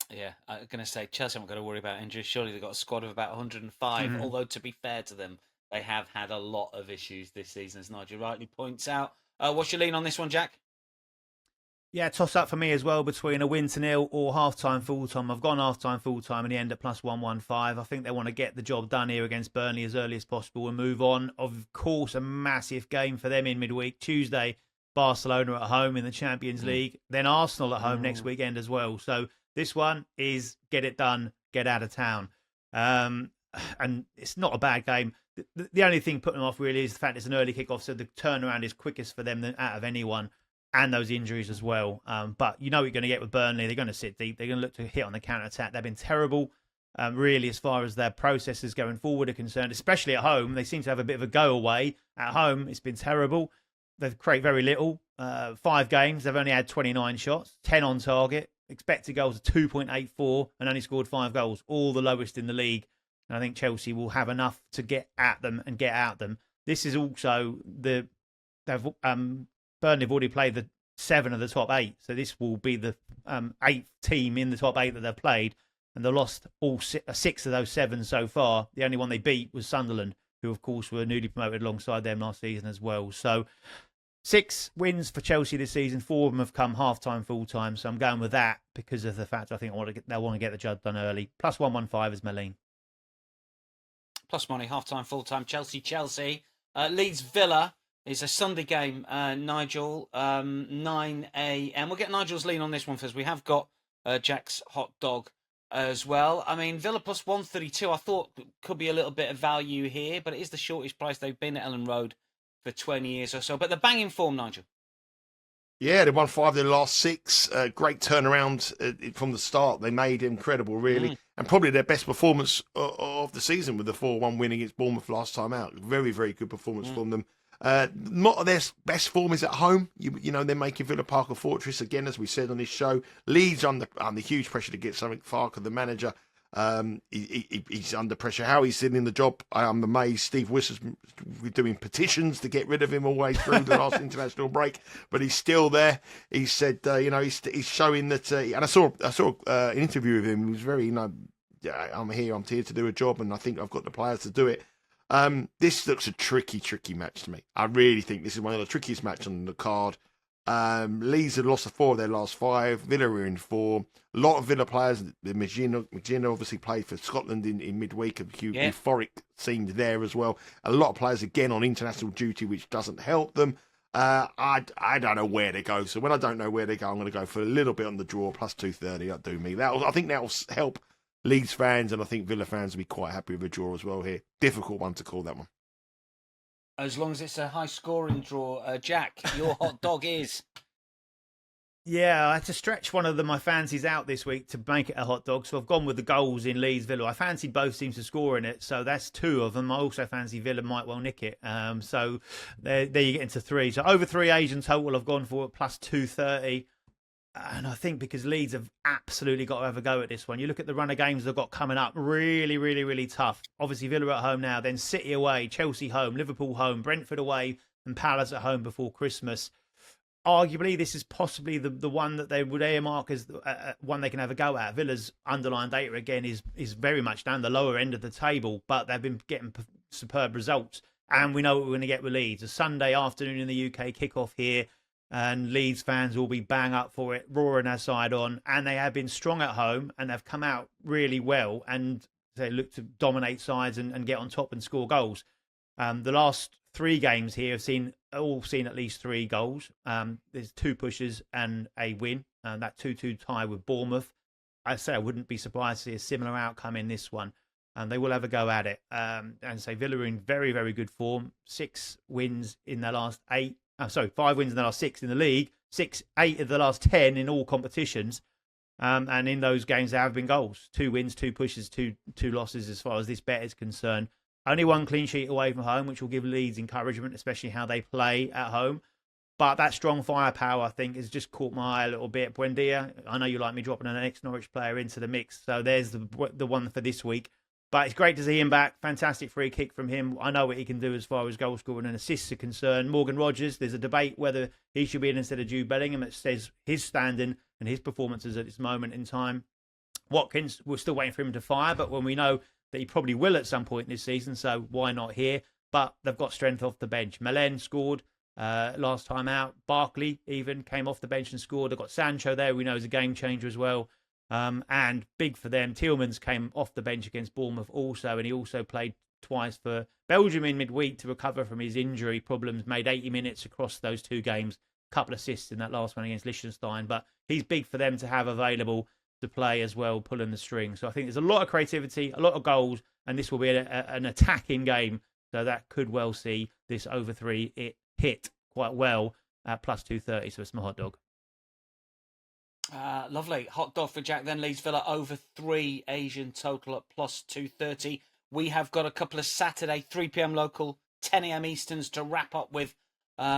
Yeah, I'm going to say Chelsea haven't got to worry about injuries. Surely they've got a squad of about 105, although to be fair to them, they have had a lot of issues this season, as Nigel rightly points out. What's your lean on this one, Jack? Yeah, toss up for me as well between a win 2-0 or half-time, full-time. I've gone half-time, full-time in the end at plus 115. I think they want to get the job done here against Burnley as early as possible and move on. Of course, a massive game for them in midweek. Tuesday, Barcelona at home in the Champions League. Then Arsenal at home next weekend as well. So this one is get it done, get out of town. And it's not a bad game. The only thing putting them off really is the fact it's an early kickoff, so the turnaround is quickest for them than out of anyone, and those injuries as well. But you know what you're going to get with Burnley. They're going to sit deep. They're going to look to hit on the counter-attack. They've been terrible, really, as far as their processes going forward are concerned, especially at home. They seem to have a bit of a go away. At home, it's been terrible. They've created very little. 5 games, they've only had 29 shots, 10 on target. Expected goals of 2.84 and only scored 5 goals, all the lowest in the league. And I think Chelsea will have enough to get at them and get out them. This is also Burnley have already played the 7 of the top 8, so this will be the 8th team in the top 8 that they've played, and they've lost all 6 of those 7 so far. The only one they beat was Sunderland, who of course were newly promoted alongside them last season as well. So 6 wins for Chelsea this season. 4 of them have come half-time, full-time. So I'm going with that because of the fact I think they'll want to get the job done early. Plus 115 is my lean. Plus money, half-time, full-time. Chelsea. Leeds Villa is a Sunday game, Nigel, 9 a.m. We'll get Nigel's lean on this one first. We have got Jack's hot dog as well. I mean, Villa plus 132, I thought could be a little bit of value here, but it is the shortest price they've been at Ellen Road for 20 years or so. But the banging form, Nigel. Yeah, they won 5 of their last 6. Great turnaround from the start. They made incredible, really. And probably their best performance of the season with the 4-1 win against Bournemouth last time out. Very, very good performance from them. Not their best form is at home. You know, they're making Villa Park a fortress again, as we said on this show. Leeds under huge pressure to get something. Farker, the manager, he's under pressure. How he's sitting in the job, I'm amazed. Steve Wisser's doing petitions to get rid of him all the way through the last international break, but he's still there. He said, he's showing that. And I saw an interview with him. He was very, I'm here to do a job, and I think I've got the players to do it. This looks a tricky match to me. I really think this is one of the trickiest matches on the card. Leeds have lost 4 of their last 5. Villa are in 4. A lot of Villa players. McGinn obviously played for Scotland in midweek. Euphoric scene there as well. A lot of players again on international duty, which doesn't help them. I don't know where to go. So when I don't know where to go, I'm going to go for a little bit on the draw, plus 230. That'll do me. I think that'll help Leeds fans, and I think Villa fans will be quite happy with a draw as well here. Difficult one to call, that one. As long as it's a high-scoring draw. Jack, your hot dog is... Yeah, I had to stretch one of my fancies out this week to make it a hot dog, so I've gone with the goals in Leeds Villa. I fancied both teams to score in it, so that's 2 of them. I also fancy Villa might well nick it. So there you get into 3. So over 3 Asian total I've gone for plus 230. And I think because Leeds have absolutely got to have a go at this one. You look at the run of games they've got coming up, really, really, really tough. Obviously, Villa at home now, then City away, Chelsea home, Liverpool home, Brentford away, and Palace at home before Christmas. arguably this is possibly the one that they would earmark as one they can have a go at. Villa's underlying data again is very much down the lower end of the table, but they've been getting superb results, and we know what we're going to get with Leeds. A Sunday afternoon in the UK kickoff here, and Leeds fans will be bang up for it, roaring their side on, and they have been strong at home, and they've come out really well, and they look to dominate sides and get on top and score goals. The last 3 games here have all seen at least 3 goals. There's 2 pushes and a win. That 2-2 tie with Bournemouth. I say I wouldn't be surprised to see a similar outcome in this one. They will have a go at it. And say Villa are in very, very good form. 6 wins in their last 8. 5 wins in the last 6 in the league. 8 of the last 10 in all competitions. And in those games, there have been goals. 2 wins, 2 pushes, 2 losses as far as this bet is concerned. Only 1 clean sheet away from home, which will give Leeds encouragement, especially how they play at home. But that strong firepower, I think, has just caught my eye a little bit. Buendia, I know you like me dropping an ex-Norwich player into the mix, so there's the one for this week. But it's great to see him back. Fantastic free kick from him. I know what he can do as far as goal scoring and assists are concerned. Morgan Rogers, there's a debate whether he should be in instead of Jude Bellingham. It says his standing and his performances at this moment in time. Watkins, we're still waiting for him to fire, but when we know that he probably will at some point this season, so why not here? But they've got strength off the bench. Malen scored last time out. Barkley even came off the bench and scored. They've got Sancho there, we know is a game changer as well. And big for them, Tielemans came off the bench against Bournemouth also, and he also played twice for Belgium in midweek to recover from his injury problems, made 80 minutes across those 2 games, a couple of assists in that last one against Liechtenstein, but he's big for them to have available to play as well, pulling the string. So I think there's a lot of creativity, a lot of goals, and this will be an attacking game. So that could well see this over 3 hit quite well at plus 230. So it's my hot dog. Lovely. Hot dog for Jack then. Leeds Villa over 3, Asian total at plus 230. We have got a couple of Saturday 3 p.m. local, 10 a.m. Easterns to wrap up with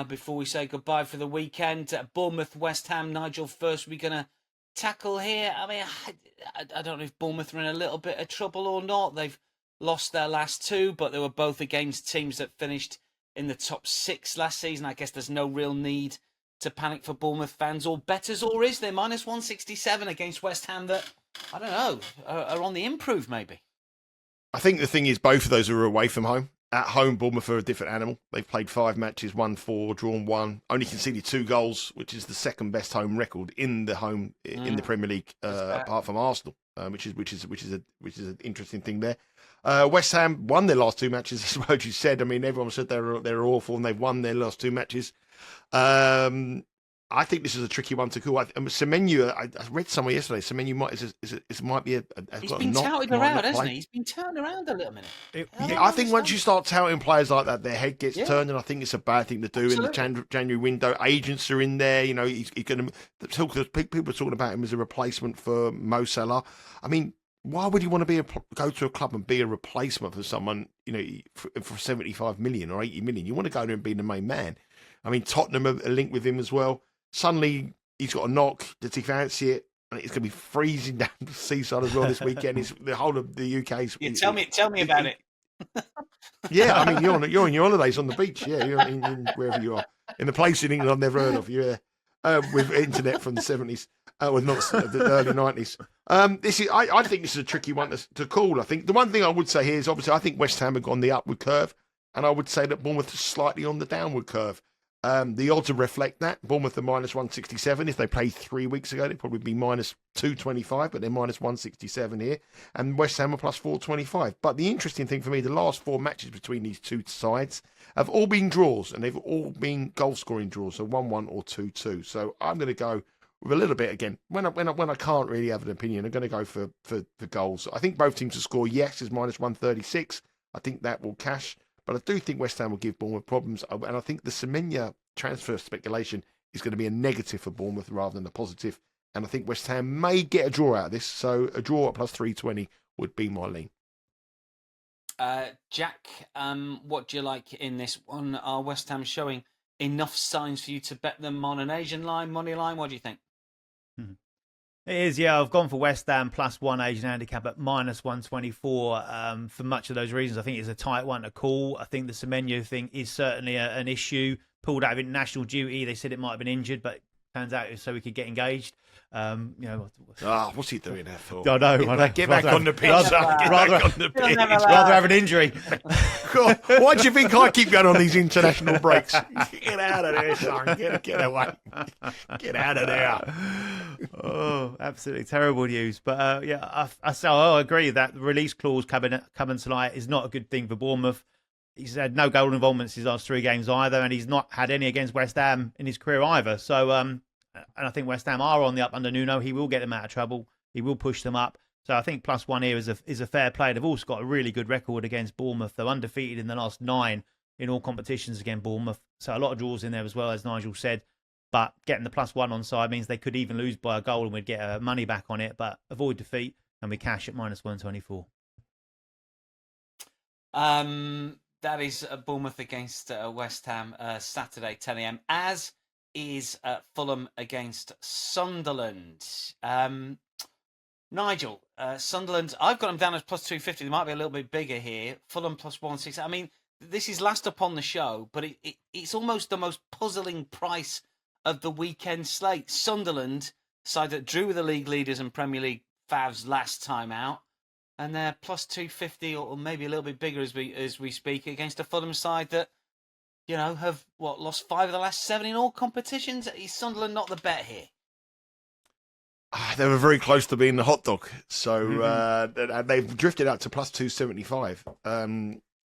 before we say goodbye for the weekend. Bournemouth, West Ham. Nigel, first we're going to tackle here. I mean, I don't know if Bournemouth are in a little bit of trouble or not. They've lost their last 2, but they were both against teams that finished in the top 6 last season. I guess there's no real need to panic for Bournemouth fans or bettors, or is there? Minus 167 against West Ham that, I don't know, are on the improve maybe. I think the thing is both of those are away from home. At home, Bournemouth are a different animal. They've played 5 matches, won 4, drawn 1, only conceded 2 goals, which is the second best home record in the Premier League, apart from Arsenal, which is an interesting thing there. West Ham won their last 2 matches, as well as you said. I mean, everyone said they're awful, and they've won their last 2 matches. I think this is a tricky one to call. Semenyo, I read somewhere yesterday. Semenyo might be he's been touted around, hasn't he? He's been turned around a little minute. I think once you start touting players like that, their head gets turned, and I think it's a bad thing to do. Absolutely. In the January window. Agents are in there. You know, he's going to talk. People are talking about him as a replacement for Mo Salah. I mean, why would you want to go to a club and be a replacement for someone? You know, for 75 million or 80 million, you want to go there and be the main man. I mean, Tottenham are linked with him as well. Suddenly, he's got a knock. Does he fancy it? And it's going to be freezing down the seaside as well this weekend. It's the whole of the UK's. Yeah, tell me about it. Yeah, I mean, you're on your holidays on the beach. Yeah, you're in wherever you are. In the place in England I've never heard of. Yeah, with internet from the 70s, well, not the early 90s. I think this is a tricky one to call. I think the one thing I would say here is obviously I think West Ham have gone the upward curve, and I would say that Bournemouth is slightly on the downward curve. The odds will reflect that. Bournemouth are minus 167. If they played 3 weeks ago, they'd probably be minus 225, but they're minus 167 here. And West Ham are plus 425. But the interesting thing for me, the last 4 matches between these 2 sides have all been draws, and they've all been goal-scoring draws, so 1-1 or 2-2. So I'm going to go with a little bit again. When I can't really have an opinion, I'm going to go for goals. I think both teams to score, yes, is minus 136. I think that will cash. But I do think West Ham will give Bournemouth problems. And I think the Semenyo transfer speculation is going to be a negative for Bournemouth rather than a positive. And I think West Ham may get a draw out of this. So a draw at plus 320 would be my lean. Jack, what do you like in this one? Are West Ham showing enough signs for you to bet them on an Asian line, money line? What do you think? It is, yeah. I've gone for West Ham plus 1 Asian handicap at minus 124 for much of those reasons. I think it's a tight one to call. I think the Semenyo thing is certainly an issue. pulled out of international duty. They said it might have been injured, but turns out it was so he could get engaged. What's he doing that for? I know. Get back on the pitch. Rather have an injury. God, why do you think I keep going on these international breaks? Get out of there, son. Get away. Get out of there. Oh, absolutely terrible news. But I agree that the release clause coming tonight is not a good thing for Bournemouth. He's had no goal involvements his last 3 games either, and he's not had any against West Ham in his career either. So, and I think West Ham are on the up under Nuno. He will get them out of trouble. He will push them up. So I think +1 here is a fair play. They've also got a really good record against Bournemouth. They're undefeated in the last 9 in all competitions against Bournemouth. So a lot of draws in there as well, as Nigel said. But getting the +1 on side means they could even lose by a goal and we'd get money back on it. But avoid defeat and we cash at -124. That is Bournemouth against West Ham Saturday 10 a.m. As is Fulham against Sunderland. Nigel, Sunderland, I've got them down as +250. They might be a little bit bigger here. Fulham +160. I mean, this is last up on the show, but it's almost the most puzzling price of the weekend slate. Sunderland, side that drew with the league leaders and Premier League favs last time out, and they're +250 or maybe a little bit bigger as we speak against a Fulham side that, you know, have lost 5 of the last 7 in all competitions. Is Sunderland not the bet here? They were very close to being the hot dog, so they've drifted out to +275.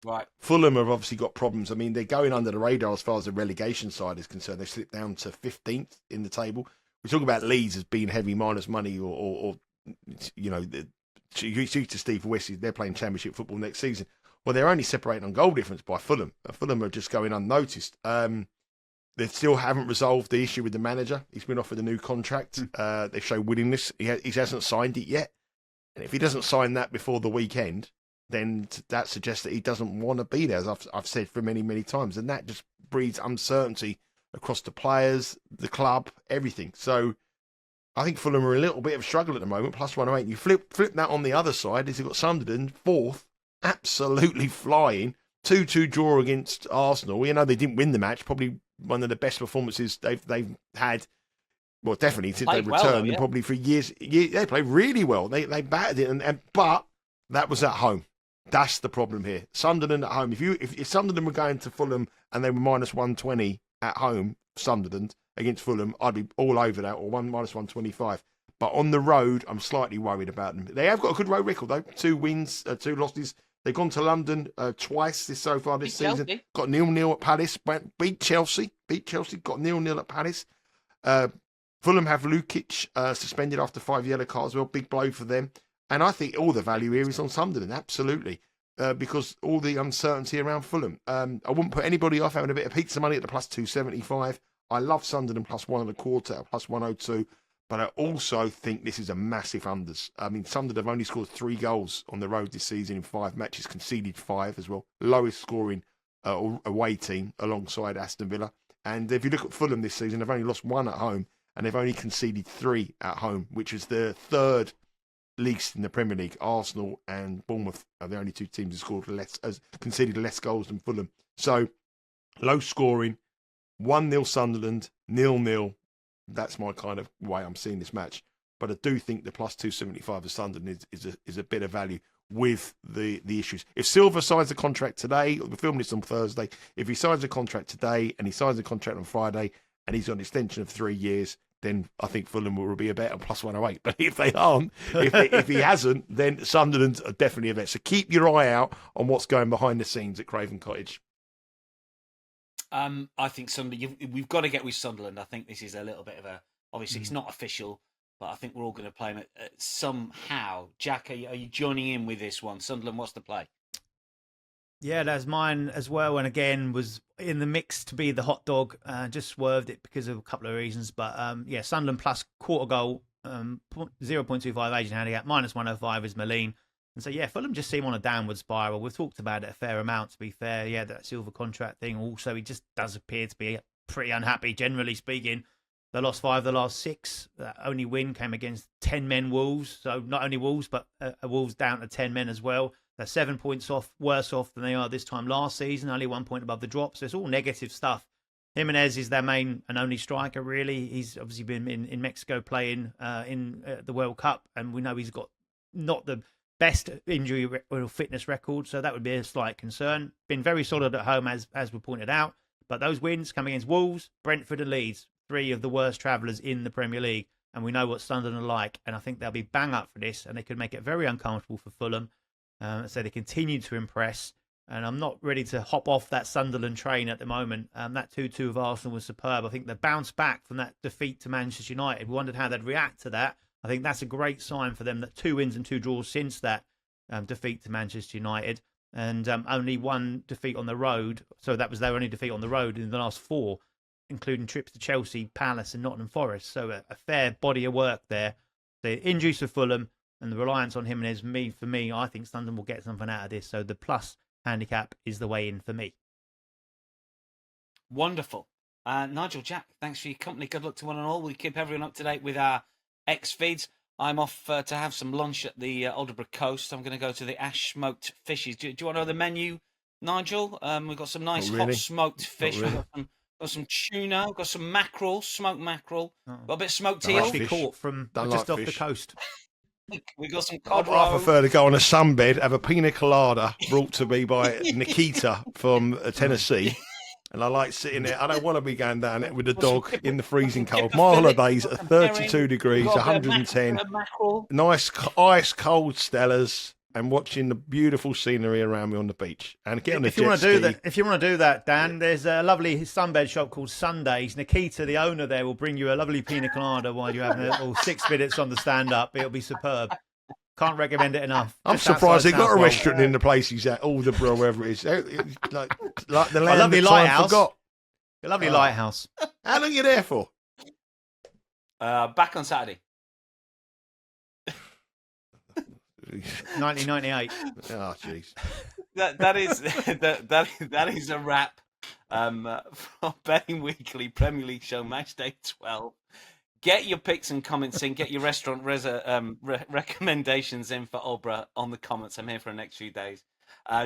Right. Fulham have obviously got problems. I mean, they're going under the radar as far as the relegation side is concerned. They slipped down to 15th in the table. We talk about Leeds as being heavy minus money, or you know, you see to Steve West, they're playing Championship football next season. Well, they're only separated on goal difference by Fulham. Fulham are just going unnoticed. They still haven't resolved the issue with the manager. He's been offered a new contract. They show willingness. He hasn't signed it yet. And if he doesn't sign that before the weekend, then that suggests that he doesn't want to be there, as I've said for many, many times. And that just breeds uncertainty across the players, the club, everything. So I think Fulham are a little bit of a struggle at the moment, +108. You flip that on the other side, is you've got Sunderland, 4th, absolutely flying. 2-2 draw against Arsenal. You know, they didn't win the match, probably one of the best performances they've had, well, definitely since they returned, and probably for years. They played really well. They battered it, but that was at home. That's the problem here. Sunderland at home. If Sunderland were going to Fulham and they were -120 at home, Sunderland against Fulham, I'd be all over that, or -125. But on the road, I'm slightly worried about them. They have got a good road record though. 2 wins, 2 losses. They've gone to London twice so far this season. Chelsea. Got 0-0 at Palace. Beat Chelsea. Got 0-0 at Palace. Fulham have Lukic suspended after 5 yellow cards. Well, big blow for them. And I think all the value here is on Sunderland, absolutely, because all the uncertainty around Fulham. I wouldn't put anybody off having a bit of pizza money at the +275. I love Sunderland +1.25 at +102. But I also think this is a massive unders. I mean, Sunderland have only scored 3 goals on the road this season in 5 matches, conceded 5 as well. Lowest scoring away team alongside Aston Villa. And if you look at Fulham this season, they've only lost 1 at home and they've only conceded 3 at home, which is the 3rd least in the Premier League. Arsenal and Bournemouth are the only 2 teams who conceded less goals than Fulham. So low scoring, 1-0 Sunderland, 0-0. That's my kind of way I'm seeing this match. But I do think the +275 of Sunderland is a bit of value with the issues. If Silva signs a contract today, we're filming this on Thursday, if he signs a contract today and he signs a contract on Friday and he's got an extension of 3 years, then I think Fulham will be a bet on +108. But if they aren't, if he hasn't, then Sunderland are definitely a bet. So keep your eye out on what's going behind the scenes at Craven Cottage. I think we've got to get with Sunderland. I think this is a little bit of obviously it's not official, but I think we're all going to play them somehow. Jack, are you joining in with this one? Sunderland, what's the play? Yeah, that's mine as well. And again, was in the mix to be the hot dog. Just swerved it because of a couple of reasons. But Sunderland plus quarter goal, 0.25 agent handicap, -105 is Moline. And so, Fulham just seem on a downward spiral. We've talked about it a fair amount, to be fair. Yeah, that Silva contract thing. Also, he just does appear to be pretty unhappy, generally speaking. They lost 5 of the last 6. That only win came against 10 men Wolves. So not only Wolves, but Wolves down to 10 men as well. They're 7 points worse off than they are this time last season, only 1 point above the drop. So it's all negative stuff Jimenez is their main and only striker, really. He's obviously been in Mexico playing in the World Cup, and we know he's got not the best injury or fitness record, so that would be a slight concern. Been very solid at home, as we pointed out, but those wins come against Wolves, Brentford and Leeds, three of the worst travellers in the Premier League, and we know what Sunderland are like, and I think they'll be bang up for this, and they could make it very uncomfortable for Fulham. So they continue to impress, and I'm not ready to hop off that Sunderland train at the moment. That 2-2 of Arsenal was superb. I think the bounce back from that defeat to Manchester United, we wondered how they'd react to that. I think that's a great sign for them, that 2 wins and 2 draws since that defeat to Manchester United, and only 1 defeat on the road. So that was their only defeat on the road in the last 4, including trips to Chelsea, Palace and Nottingham Forest. So a fair body of work there. The injuries for Fulham and the reliance on Jimenez, for me, I think Sunderland will get something out of this. So the plus handicap is the way in for me. Wonderful. Nigel, Jack, thanks for your company. Good luck to one and all. We keep everyone up to date with our X feeds. I'm off to have some lunch at the Aldeburgh Coast. I'm going to go to the Ash Smoked Fishes. Do you want to know the menu, Nigel? We've got some nice hot smoked fish. Really. We've got some tuna. We've got some mackerel, smoked mackerel. Got a bit of smoked Don't teal. like Actually fish. caught from Don't just like off fish. the coast. We've got some cod I roe. prefer to go on a sunbed, have a pina colada brought to me by Nikita from Tennessee. And I like sitting there. I don't want to be going down there with the dog in the freezing cold. My holidays are 32 degrees, 110. Nice ice cold Stellas and watching the beautiful scenery around me on the beach. And get on the If you want to do that, Dan, there's a lovely sunbed shop called Sundays. Nikita, the owner there, will bring you a lovely pina colada while you're having a little 6 minutes on the stand-up. It'll be superb. Can't recommend it enough. I'm Just surprised outside they've got a Southwell. restaurant in the place he's at, Aldeburgh or wherever it is. Like the land lovely that time lighthouse. forgot. A lovely lighthouse. How long are you there for? Back on Saturday. 1998. Oh, jeez. That is a wrap from Betting Weekly Premier League show Matchday 12. Get your picks and comments in. Get your restaurant recommendations in for Obra on the comments. I'm here for the next few days.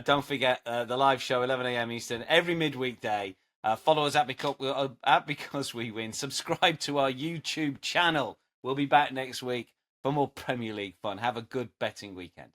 Don't forget the live show 11 a.m. Eastern every midweek day. Follow us at Because We Win. Subscribe to our YouTube channel. We'll be back next week for more Premier League fun. Have a good betting weekend.